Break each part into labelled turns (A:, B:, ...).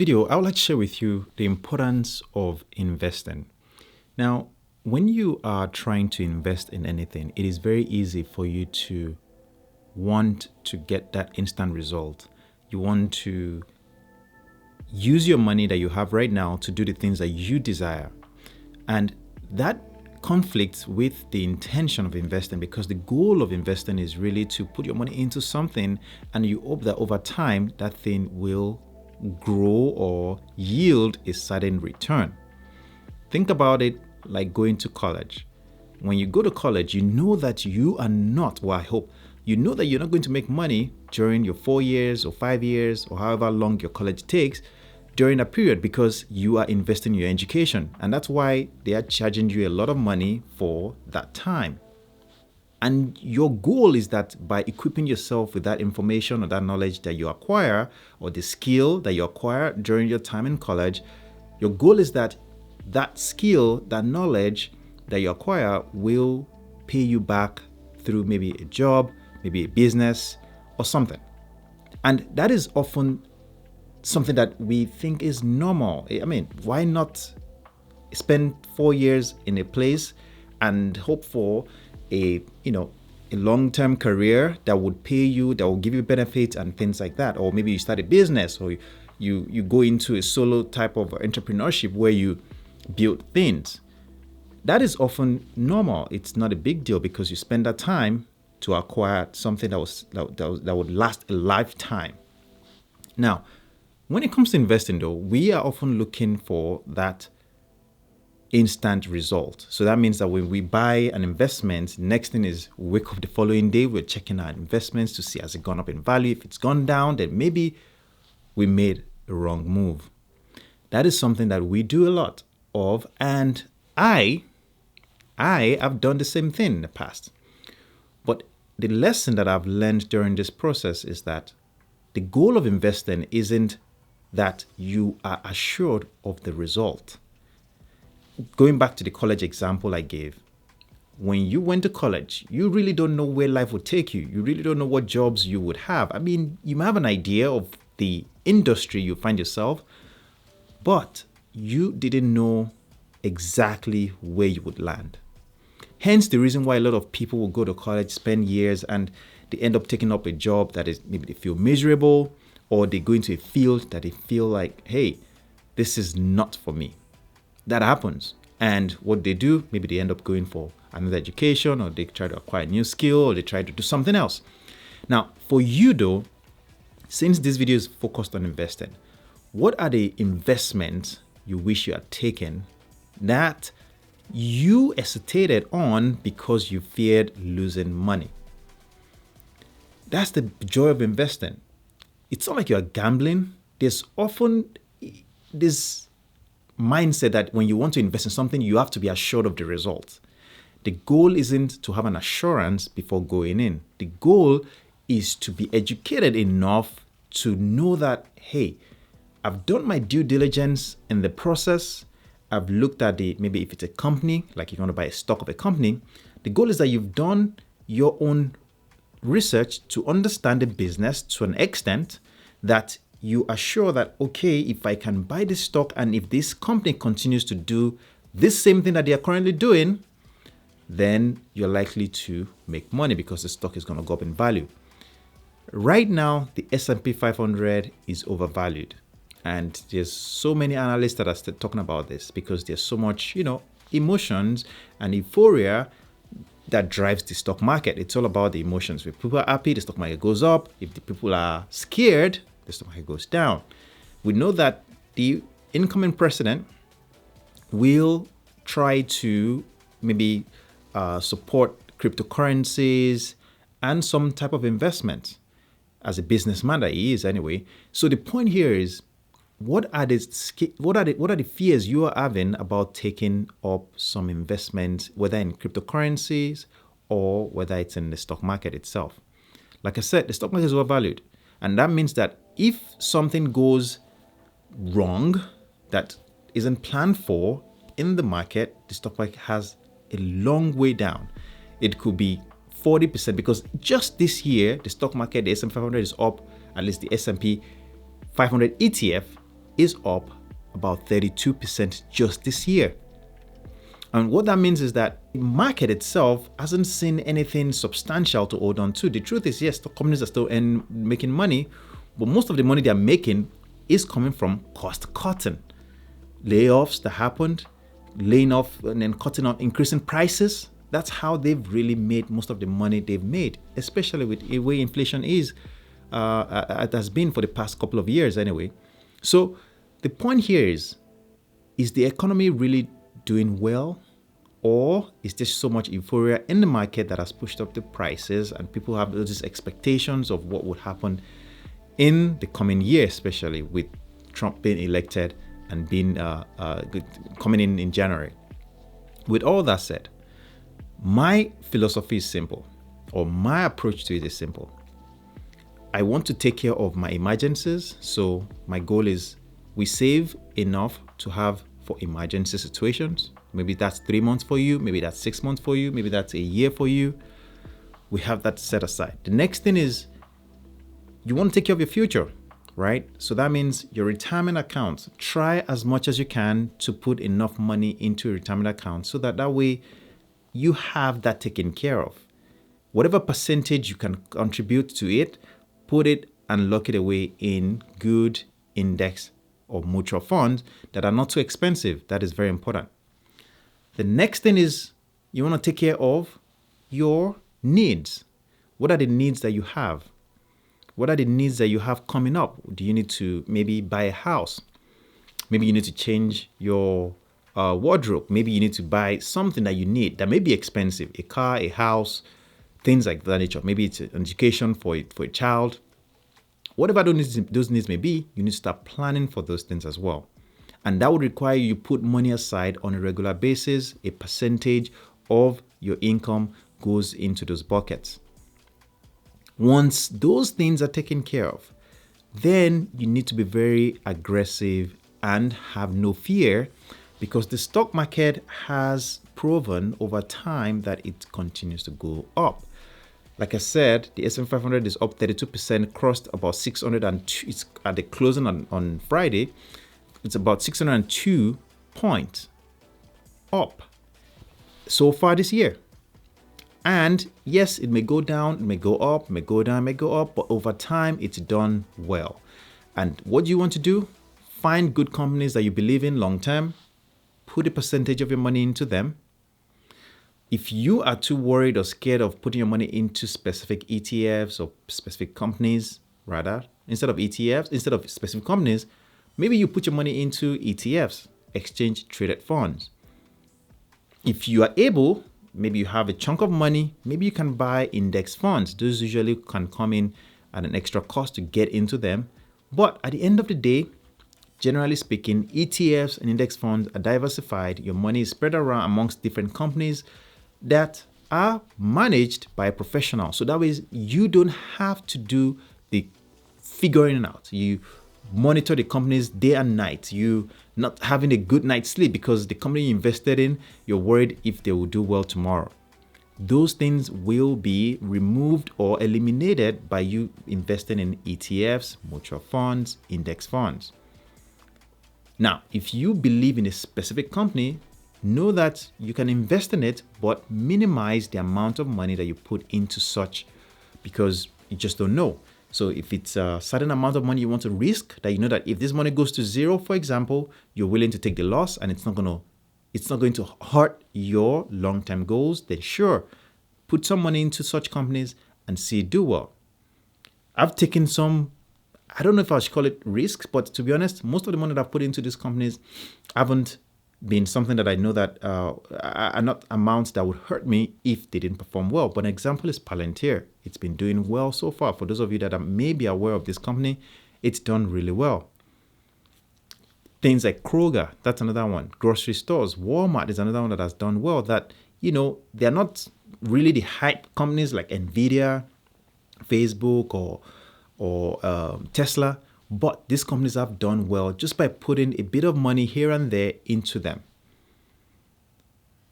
A: Video, I would like to share with you the importance of investing. Now, when you are trying to invest in anything, it is very easy for you to want to get that instant result. You want to use your money that you have right now to do the things that you desire. And that conflicts with the intention of investing, because the goal of investing is really to put your money into something and you hope that over time that thing will grow or yield a certain return. Think about it like going to college. When you go to college, you know that you are not, well, I hope, you know that you're not going to make money during your 4 years or 5 years or however long your college takes during a period, because you are investing in your education. And that's why they are charging you a lot of money for that time. And your goal is that by equipping yourself with that information or that knowledge that you acquire, or the skill that you acquire during your time in college, your goal is that that skill, that knowledge that you acquire will pay you back through maybe a job, maybe a business or something. And that is often something that we think is normal. I mean, why not spend 4 years in a place and hope for a long-term career that would pay you, that will give you benefits and things like that? Or maybe you start a business, or you go into a solo type of entrepreneurship where you build things. That is often normal. It's not a big deal because you spend that time to acquire something that would last a lifetime. Now, when it comes to investing though, we are often looking for that instant result. So that means that when we buy an investment, next thing is wake up the following day, we're checking our investments to see has it gone up in value. If it's gone down, then maybe we made a wrong move. That is something that we do a lot of, and I have done the same thing in the past. But the lesson that I've learned during this process is that the goal of investing isn't that you are assured of the result. Going back to the college example I gave, when you went to college, you really don't know where life would take you. You really don't know what jobs you would have. I mean, you might have an idea of the industry you find yourself, but you didn't know exactly where you would land. Hence the reason why a lot of people will go to college, spend years, and they end up taking up a job that is maybe they feel miserable, or they go into a field that they feel like, hey, this is not for me. That happens. And what they do, maybe they end up going for another education, or they try to acquire a new skill, or they try to do something else. Now, for you though, since this video is focused on investing, what are the investments you wish you had taken that you hesitated on because you feared losing money? That's the joy of investing. It's not like you're gambling. There's often this mindset that when you want to invest in something, you have to be assured of the result. The goal isn't to have an assurance before going in. The goal is to be educated enough to know that, hey, I've done my due diligence in the process. I've looked at maybe if it's a company, like if you want to buy a stock of a company, the goal is that you've done your own research to understand the business to an extent that you are sure that, okay, if I can buy this stock and if this company continues to do this same thing that they are currently doing, then you're likely to make money because the stock is going to go up in value. Right now, the S&P 500 is overvalued. And there's so many analysts that are still talking about this because there's so much, emotions and euphoria that drives the stock market. It's all about the emotions. If people are happy, the stock market goes up. If the people are scared, the stock market goes down. We know that the incoming president will try to maybe support cryptocurrencies and some type of investment, as a businessman that he is anyway. So the point here is, what are the fears you are having about taking up some investments, whether in cryptocurrencies or whether it's in the stock market itself? Like I said, the stock market is overvalued. And that means that if something goes wrong that isn't planned for in the market, the stock market has a long way down. It could be 40%, because just this year, the stock market, the S&P 500 is up, at least the S&P 500 ETF is up about 32% just this year. And what that means is that the market itself hasn't seen anything substantial to hold on to. The truth is, yes, the companies are still making money, but most of the money they're making is coming from cost cutting. Layoffs that happened, laying off and then cutting off, increasing prices. That's how they've really made most of the money they've made, especially with the way inflation is, it has been for the past couple of years anyway. So the point here is the economy really doing well, or is there so much euphoria in the market that has pushed up the prices and people have these expectations of what would happen in the coming year, especially with Trump being elected and being coming in January? With all that said, my philosophy is simple, or my approach to it is simple. I want to take care of my emergencies, so my goal is we save enough to have for emergency situations. Maybe that's 3 months for you, maybe that's 6 months for you, maybe that's a year for you. We have that set aside. The next thing is you want to take care of your future, right? So that means your retirement account. Try as much as you can to put enough money into a retirement account so that way you have that taken care of. Whatever percentage you can contribute to it, put it and lock it away in good index or mutual funds that are not too expensive. That is very important. The next thing is you want to take care of your needs. What are the needs that you have? What are the needs that you have coming up? Do you need to maybe buy a house? Maybe you need to change your wardrobe. Maybe you need to buy something that you need that may be expensive, a car, a house, things like that nature. Maybe it's an education for a child. Whatever those needs may be, you need to start planning for those things as well. And that would require you put money aside on a regular basis. A percentage of your income goes into those buckets. Once those things are taken care of, then you need to be very aggressive and have no fear, because the stock market has proven over time that it continues to go up. Like I said, the S&P 500 is up 32%, crossed about 602. It's at the closing on Friday. It's about 602 points up so far this year. And yes, it may go down, it may go up, it may go down, it may go up, but over time, it's done well. And what do you want to do? Find good companies that you believe in long term, put a percentage of your money into them. If you are too worried or scared of putting your money into specific ETFs or specific companies, rather, instead of ETFs, instead of specific companies, maybe you put your money into ETFs, exchange traded funds. If you are able, maybe you have a chunk of money, maybe you can buy index funds. Those usually can come in at an extra cost to get into them. But at the end of the day, generally speaking, ETFs and index funds are diversified. Your money is spread around amongst different companies that are managed by a professional. So that way you don't have to do the figuring it out. You monitor the companies day and night. You not having a good night's sleep because the company you invested in, you're worried if they will do well tomorrow. Those things will be removed or eliminated by you investing in ETFs, mutual funds, index funds. Now, if you believe in a specific company, know that you can invest in it, but minimize the amount of money that you put into such, because you just don't know. So if it's a certain amount of money you want to risk, that you know that if this money goes to zero, for example, you're willing to take the loss and it's not going to hurt your long-term goals, then sure, put some money into such companies and see it do well. I've taken some, I don't know if I should call it risks, but to be honest, most of the money that I've put into these companies haven't been something that I know that are not amounts that would hurt me if they didn't perform well. But an example is Palantir. It's been doing well so far. For those of you that are maybe aware of this company, it's done really well. Things like Kroger, that's another one. Grocery stores, Walmart is another one that has done well. That, they're not really the hype companies like Nvidia, Facebook, or Tesla. But these companies have done well just by putting a bit of money here and there into them.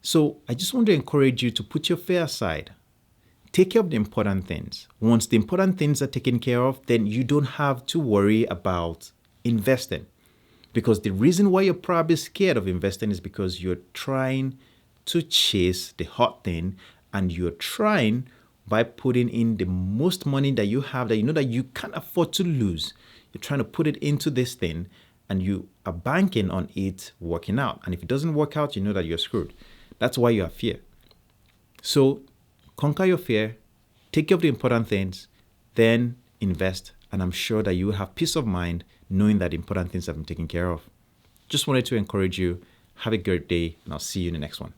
A: So I just want to encourage you to put your fear aside. Take care of the important things. Once the important things are taken care of, then you don't have to worry about investing. Because the reason why you're probably scared of investing is because you're trying to chase the hot thing, and you're trying by putting in the most money that you have that you know that you can't afford to lose. You're trying to put it into this thing and you are banking on it working out. And if it doesn't work out, you know that you're screwed. That's why you have fear. So conquer your fear, take care of the important things, then invest. And I'm sure that you will have peace of mind knowing that important things have been taken care of. Just wanted to encourage you. Have a great day, and I'll see you in the next one.